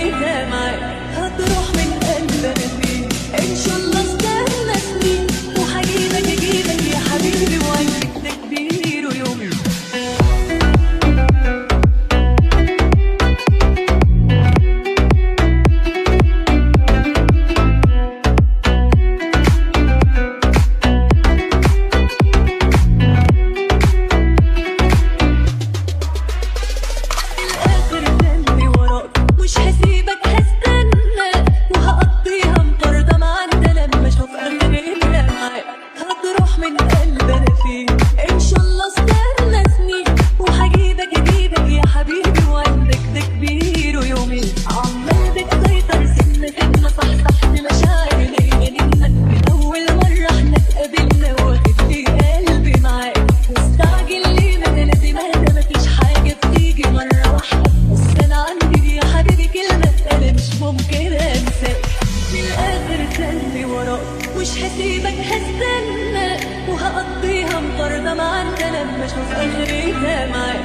اخرتها معاك هتروح من قلب انا فيه ان شاء الله استنى سنين وهجيبك اجيبك يا حبيبي وعندك تكبير ويوم من قلب انا فيه ان شاء الله استنى سنين وهجيبك اجيبك يا حبيبي وعندك تكبير ويومين عمال بتسيطر سنة سنة صحصحت مشاعري ليا منك من اول مرة احنا اتقابلنا واخد لي قلبي معاك مستعجل ليه ما انا لازم اهدى مفيش حاجة بتيجي مرة واحدة بس انا عندي يا حبيبي كلمة انا مش ممكن انساك من الاخر تاني وراك مش هسيبك هستنى وهقضيها مطاردة معاك لما اشوف اخرتها معاك